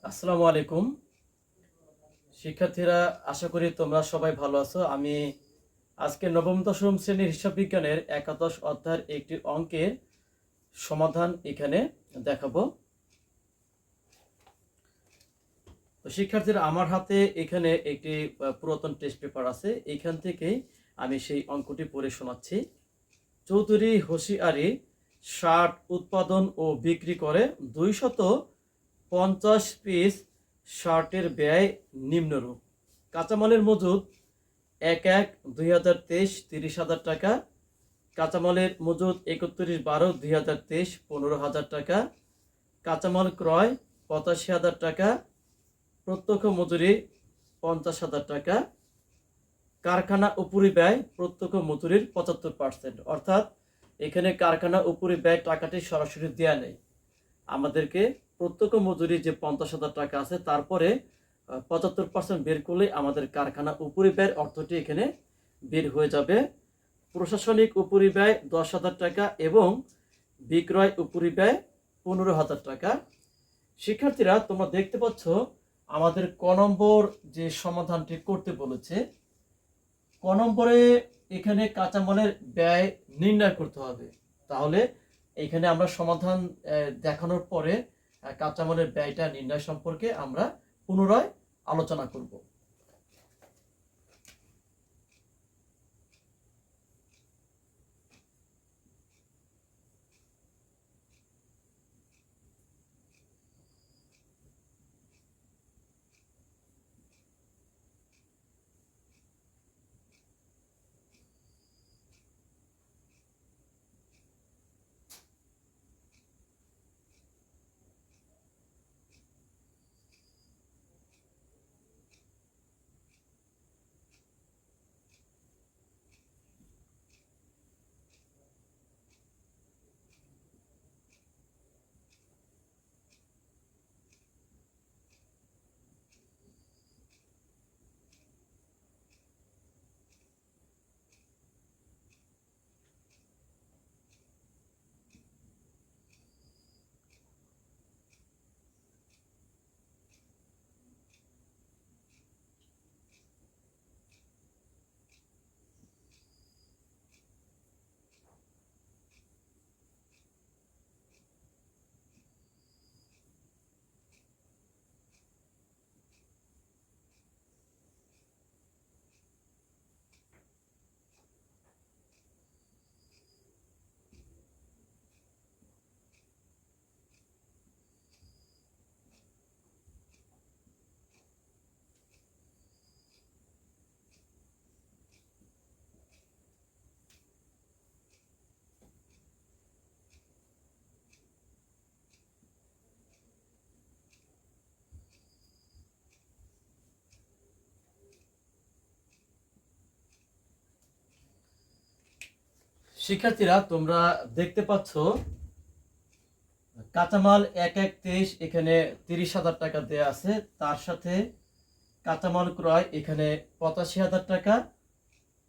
আসসালামু আলাইকুম শিক্ষার্থীরা, আশা করি তোমরা সবাই ভালো আছো। আমি আজকে নবম দশম শ্রেণীর হিসাব বিজ্ঞানের একাদশ অধ্যায়ের একটি অঙ্কের সমাধান এখানে দেখাবো। তো শিক্ষার্থীরা, আমার হাতে এখানে একটি পুরাতন টেস্ট পেপার আছে। এখান থেকেই আমি সেই অঙ্কটি পড়ে শোনাচ্ছি। চৌধুরী হোসিয়ারি শার্ট উৎপাদন ও বিক্রি করে 250 পিস শার্টের ব্যয় নিম্নরূপ। কাঁচামালের মজুদ 1/1/2023 30,000 টাকা। কাঁচামালের মজুদ 31/12/2023 15,000 টাকা। কাঁচামাল ক্রয় 85,000 টাকা। প্রত্যক্ষ মজুরি 50,000 টাকা। কারখানা উপরি ব্যয় প্রত্যক্ষ মজুরির 75%। অর্থাৎ এখানে কারখানা উপরি ব্যয় টাকাটি সরাসরি দেয়া নেই, আমাদেরকে প্রত্যক্ষ মজুরি যে 50,000 টাকা আছে তারপরে 75% বের করলে আমাদের কারখানা উপরি ব্যয়ের অর্থটি এখানে বের হয়ে যাবে। প্রশাসনিক উপরি ব্যয় 10,000 টাকা এবং বিক্রয় উপরি ব্যয় 15,000 টাকা। শিক্ষার্থীরা, তোমরা দেখতে পাচ্ছ আমাদের ক নম্বর যে সমাধানটি করতে বলেছে, ক নম্বরে এখানে কাঁচামালের ব্যয় নির্ণয় করতে হবে। তাহলে এখানে আমরা সমাধান দেখানোর পরে কাঁচামালের ব্যয়টা নির্ণয় সম্পর্কে আমরা পুনরায় আলোচনা করব। শিক্ষার্থীরা, তোমরা দেখতে পাচ্ছ কাঁচামাল 1/1/23 এখানে 30,000 টাকা দেয়া আছে। তার সাথে কাঁচামাল ক্রয় এখানে 85,000 টাকা।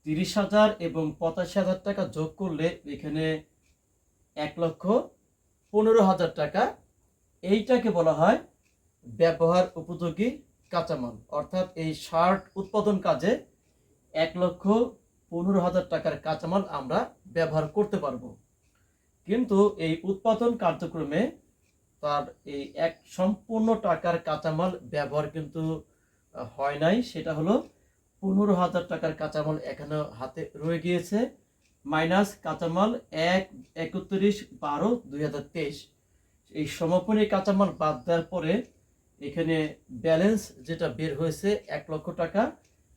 30,000 এবং 85,000 টাকা যোগ করলে এখানে 1,15,000 টাকা। এইটাকে বলা হয় ব্যবহার উপযোগী কাঁচামাল। অর্থাৎ এই শার্ট উৎপাদন কাজে 1,15,000 টাকার কাঁচামাল আমরা ব্যবহার করতে পারবো। কিন্তু এই উৎপাদন কার্যক্রমে তার এই এক সম্পূর্ণ টাকার কাঁচামাল ব্যবহার কিন্তু হয় নাই। সেটা হলো 15,000 টাকার কাঁচামাল এখানে হাতে রয়ে গিয়েছে, মাইনাস কাঁচামাল 31/12/2023। এই সমাপনী কাঁচামাল বাদ দেওয়ার পরে এখানে ব্যালেন্স যেটা বের হয়েছে 1,00,000 টাকা।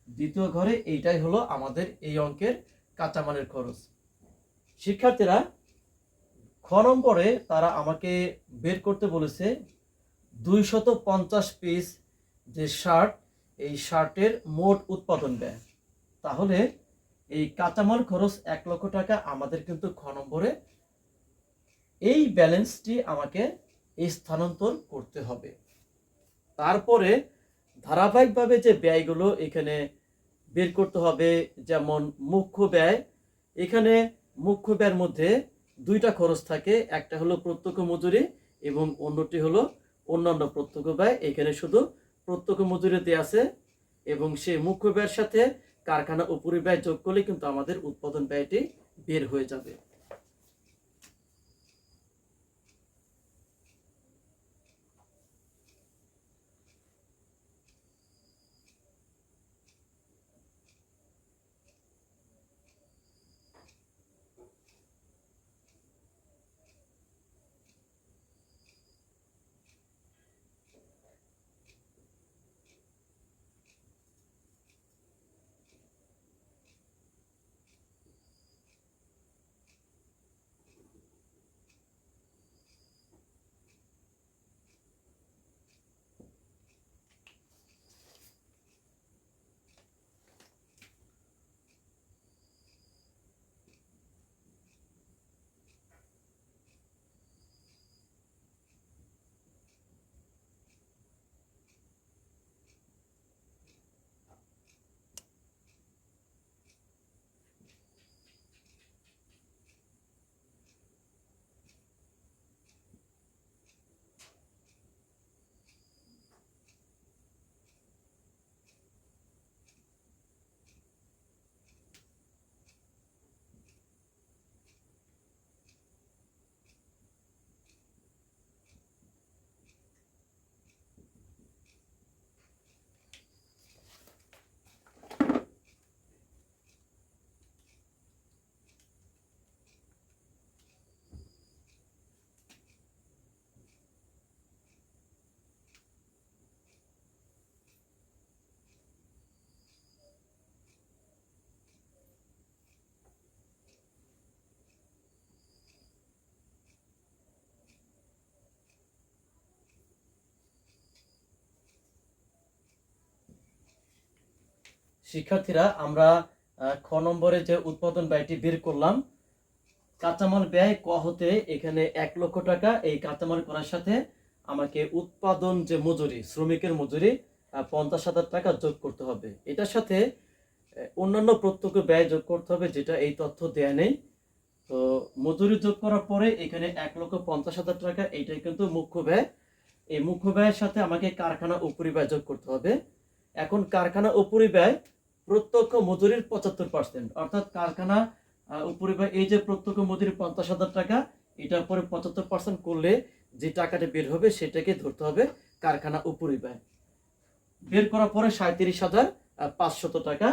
দ্বিতীয় ঘরে এইটাই হলো আমাদের এই অঙ্কের কাঁচামালের খরচ। শিক্ষার্থীরা, খ নম্বরে তারা আমাকে বের করতে বলেছে 250 পিস যে শার্ট, এই শার্টের মোট উৎপাদন ব্যয়। তাহলে এই কাঁচামাল খরচ 1,00,000 টাকা আমাদের কিন্তু খ নম্বরে এই ব্যালেন্সটি আমাকে স্থানান্তর করতে হবে। তারপরে ধারাবাহিকভাবে যে ব্যয়গুলো এখানে বের করতে হবে, যেমন মুখ্য ব্যয়। এখানে মুখ্য ব্যয়ের মধ্যে দুইটা খরচ থাকে, একটা হলো প্রত্যক্ষ মজুরি এবং অন্যটি হলো অন্যান্য প্রত্যক্ষ ব্যয়, এখানে শুধু প্রত্যক্ষ মজুরি দেওয়া আছে এবং সেই মুখ্য ব্যয়ের সাথে কারখানা উপরিব্যয় যোগ করলে কিন্তু আমাদের উৎপাদন ব্যয়টি বের হয়ে যাবে। শিক্ষার্থীরা, আমরা খ নম্বরে যে উৎপাদন ব্যয়টি বের করলাম, কাঁচামাল ব্যয় ক হতে এখানে 1 লক্ষ টাকা এই কাঁচামাল করার সাথে আমাকে উৎপাদন যে মজুরি, শ্রমিকের মজুরি 50,000 টাকা যোগ করতে হবে। এটার সাথে অন্যান্য প্রত্যক্ষ ব্যয় যোগ করতে হবে, যেটা এই তথ্য দেয়া নেই। তো মজুরি যোগ করার পরে এখানে 1,50,000 টাকা, এইটাই কিন্তু মুখ্য ব্যয়। এই মুখ্য ব্যয়ের সাথে আমাকে কারখানা উপরিব্যয় যোগ করতে হবে। এখন কারখানা উপরিব্যয় প্রত্যক্ষ মজুরির 75%, অর্থাৎ কারখানা উপরিব্যয় এই যে প্রত্যক্ষ মজুরি 50,000 টাকা, এটার পরে 75% করলে যে টাকাটা বের হবে সেটাকে ধরতে হবে কারখানা উপরিব্যয়। বের করার পরে 37,500 টাকা।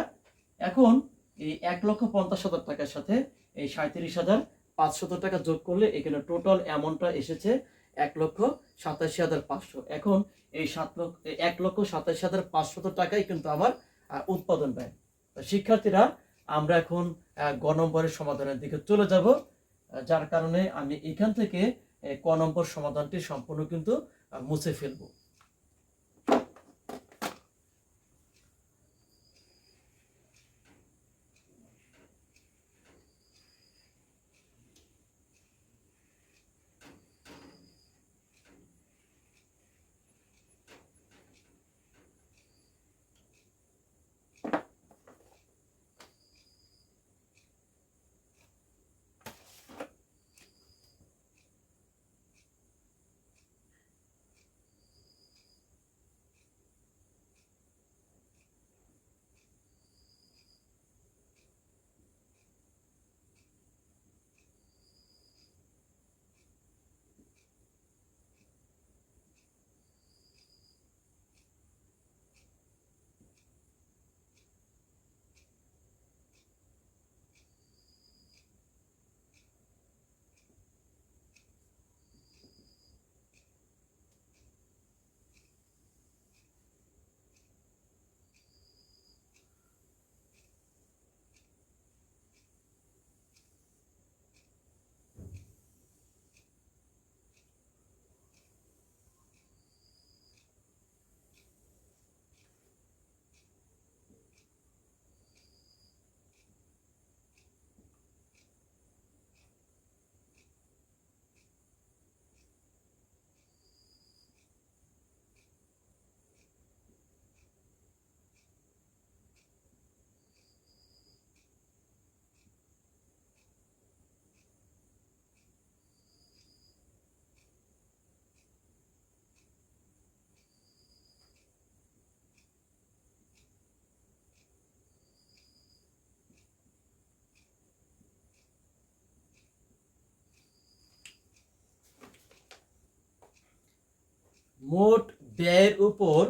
এখন এই 1,50,000 টাকার সাথে এই 37,500 টাকা যোগ করলে এখানে টোটাল অ্যামাউন্টটা এসেছে 1,87,500। এখন এই 1,87,500 টাকাই কিন্তু আমার উৎপাদন ব্যয়। শিক্ষার্থীরা, আমরা এখন গ নম্বরের সমাধানের দিকে চলে যাব, যার কারণে আমি এখান থেকে ক নম্বর সমাধানটি সম্পূর্ণ কিন্তু মুছে ফেলবো। মোট ব্যয়ের উপর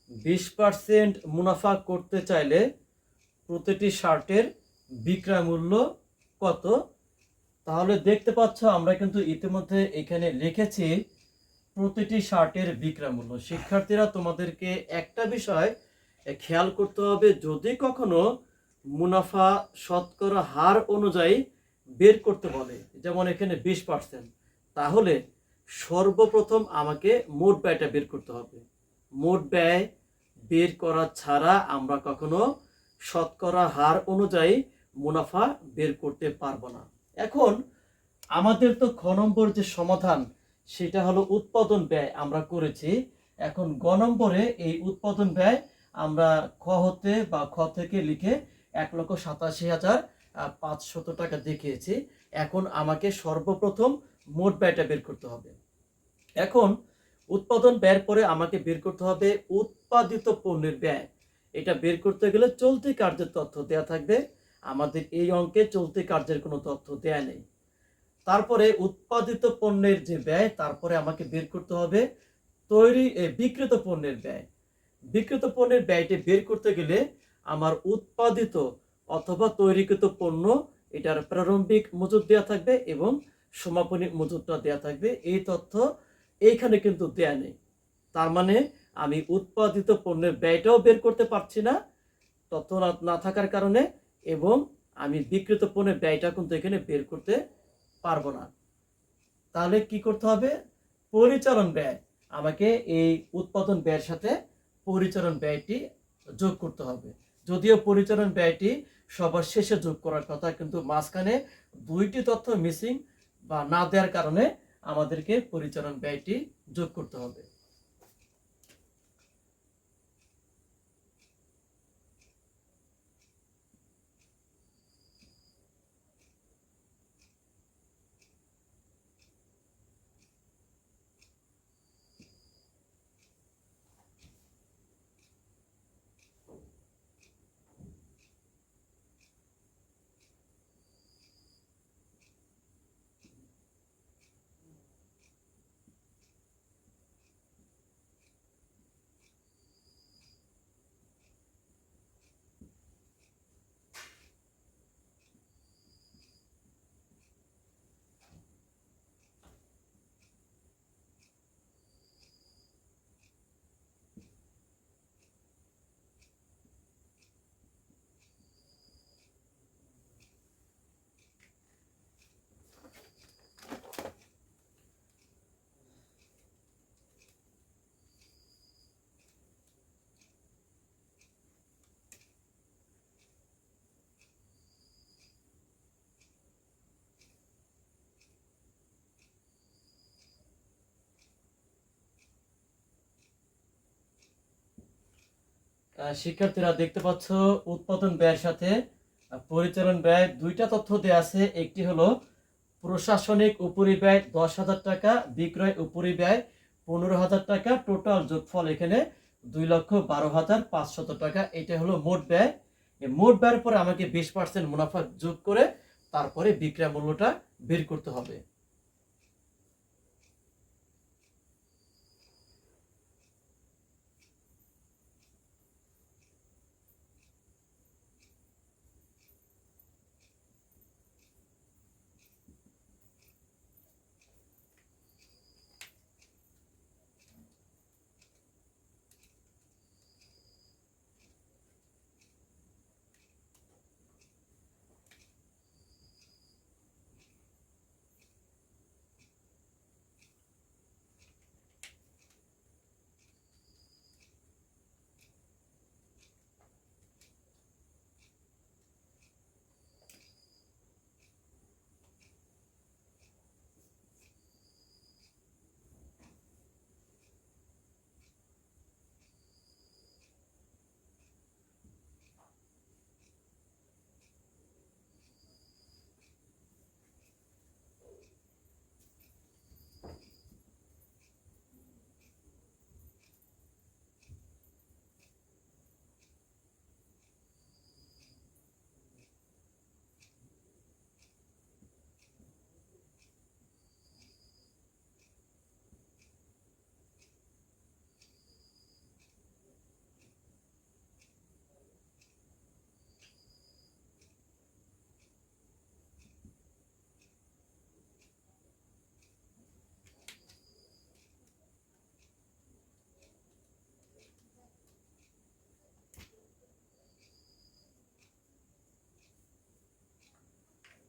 20% মুনাফা করতে চাইলে প্রতিটি শার্টের বিক্রয় মূল্য কত? তাহলে দেখতে পাচ্ছ আমরা কিন্তু ইতিমধ্যে এখানে লিখেছি প্রতিটি শার্টের বিক্রয় মূল্য। শিক্ষার্থীরা, তোমাদেরকে একটা বিষয় খেয়াল করতে হবে, যদি কখনো মুনাফা শতকরা হার অনুযায়ী বের করতে বলে, যেমন এখানে 20%, তাহলে সর্বপ্রথম আমাকে মোট ব্যয়টা বের করতে হবে। মোট ব্যয় বের করা ছাড়া আমরা কখনো শতকরা হার অনুযায়ী মুনাফা বের করতে পারবো না। এখন আমাদের তো খ নম্বর যে সমাধান সেটা হলো উৎপাদন ব্যয় আমরা করেছি। এখন গ নম্বরে এই উৎপাদন ব্যয় আমরা খ হতে বা খ থেকে লিখে 1,87,500 টাকা দেখিয়েছি। এখন আমাকে সর্বপ্রথম মোট ব্যয়টা বের করতে হবে। এখন উৎপাদন ব্যয়ের পরে আমাকে বের করতে হবে উৎপাদিত পণ্যের ব্যয়। এটা বের করতে গেলে চলতি কার্যের তথ্য দেয়া থাকবে, আমাদের এই অঙ্কে চলতি কার্যের কোনো তথ্য দেয়া নেই। তারপরে উৎপাদিত পণ্যের যে ব্যয়, তারপরে আমাকে বের করতে হবে বিক্রিত পণ্যের ব্যয়। বিক্রিত পণ্যের ব্যয়টি বের করতে গেলে আমার উৎপাদিত অথবা তৈরিকৃত পণ্য এটার প্রারম্ভিক মজুত দেওয়া থাকবে এবং সমাপনী মজুতটা দেওয়া থাকবে। এই তথ্য এইখানে কিন্তু দেয়া নেই। তার মানে আমি উৎপাদিত পণ্যের ব্যয়টাও বের করতে পারছি না তথ্য না থাকার কারণে, এবং আমি বিক্রিত পণ্যের ব্যয়টা কিন্তু এখানে বের করতে পারবো না। তাহলে কি করতে হবে? পরিচালন ব্যয়, আমাকে এই উৎপাদন ব্যয়ের সাথে পরিচালন ব্যয়টি যোগ করতে হবে। যদিও পরিচালন ব্যয়টি সবার শেষে যোগ করার কথা, কিন্তু মাঝখানে দুইটি তথ্য মিসিং বা না দেওয়ার কারণে আমাদেরকে পরিচালন ব্যয়টি যোগ করতে হবে। শিক্ষার্থীরা দেখতে পাচ্ছ উৎপাদন ব্যয়ের সাথে পরিচালন ব্যয় দুইটা তথ্য দেওয়া আছে। একটি হলো প্রশাসনিক উপরিব্যয় 10,000 টাকা, বিক্রয় উপরিব্যয় 15,000 টাকা, টোটাল যোগফল এখানে 2,12,500 টাকা। এটা হলো মোট ব্যয়। এই মোট ব্যয়ের পরে আমাকে 20% মুনাফা যোগ করে তারপরে বিক্রয় মূল্যটা বের করতে হবে।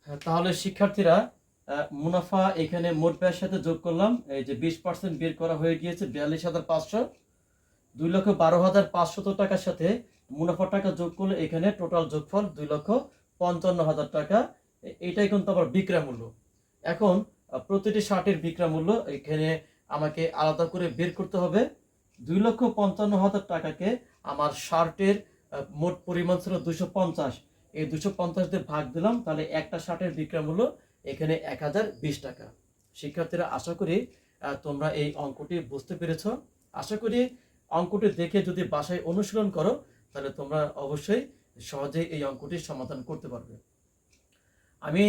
হ্যাঁ, তাহলে শিক্ষার্থীরা মুনাফা এখানে মোট ব্যয়ের সাথে যোগ করলাম, এই যে 20% বের করা হয়ে গিয়েছে 42,500। 2,12,500 টাকার সাথে মুনাফার টাকা যোগ করলে এখানে টোটাল যোগফল 2,55,000 টাকা। এটাই কিন্তু আবার বিক্রয় মূল্য। এখন প্রতিটি শার্টের বিক্রয় মূল্য এখানে আমাকে আলাদা করে বের করতে হবে। 2,55,000 টাকাকে আমার শার্টের মোট পরিমাণ ছিল 250, এই 250 দিয়ে ভাগ দিলাম, তাহলে একটা শার্টের বিক্রয় মূল্য এখানে 1,020 টাকা। শিক্ষার্থীরা আশা করি তোমরা এই অঙ্কটি বুঝতে পেরেছ। আশা করি অঙ্কটি দেখে যদি বাসায় অনুশীলন করো তাহলে তোমরা অবশ্যই সহজেই এই অঙ্কটির সমাধান করতে পারবে। আমি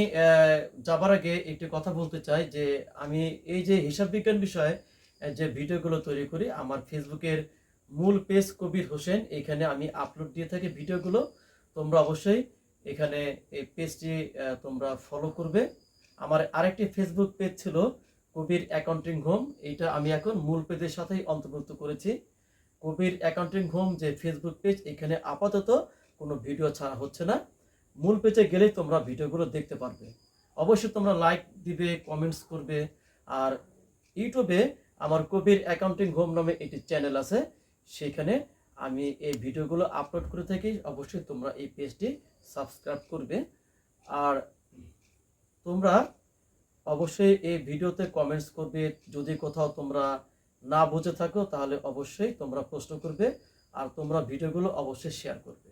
যাবার আগে একটি কথা বলতে চাই যে আমি এই যে হিসাব বিজ্ঞান বিষয়ে যে ভিডিওগুলো তৈরি করি, আমার ফেসবুকের মূল পেজ কবির হোসেন, এখানে আমি আপলোড দিয়ে থাকি ভিডিওগুলো। তোমরা অবশ্যই এখানে এই পেজটি তোমরা ফলো করবে। আমার আরেকটি ফেসবুক পেজ ছিল কবির অ্যাকাউন্টিং হোম, এইটা আমি এখন মূল পেজের সাথেই অন্তর্ভুক্ত করেছি। কবির অ্যাকাউন্টিং হোম যে ফেসবুক পেজ, এখানে আপাতত কোনো ভিডিও ছাড়া হচ্ছে না। মূল পেজে গেলেই তোমরা ভিডিওগুলো দেখতে পারবে। অবশ্যই তোমরা লাইক দিবে, কমেন্টস করবে। আর ইউটিউবে আমার কবির অ্যাকাউন্টিং হোম নামে একটি চ্যানেল আছে, সেখানে আমি এই ভিডিওগুলো আপলোড করে থাকি। অবশ্যই তোমরা এই পেজটি সাবস্ক্রাইব করবে। আর তোমরা অবশ্যই এই ভিডিওতে কমেন্টস করবে। যদি কোথাও তোমরা না বুঝে থাকো তাহলে অবশ্যই তোমরা প্রশ্ন করবে। আর তোমরা ভিডিওগুলো অবশ্যই শেয়ার করবে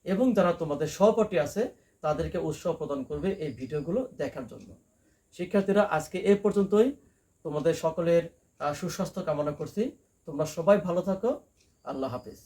এবং যারা তোমাদের সহপাঠী আছে তাদেরকে উৎসাহ প্রদান করবে এই ভিডিওগুলো দেখার জন্য। শিক্ষার্থীরা, আজকে এই পর্যন্তই। তোমাদের সকলের সুস্বাস্থ্য কামনা করছি। তোমরা সবাই ভালো থাকো। আল্লাহ হাফেজ।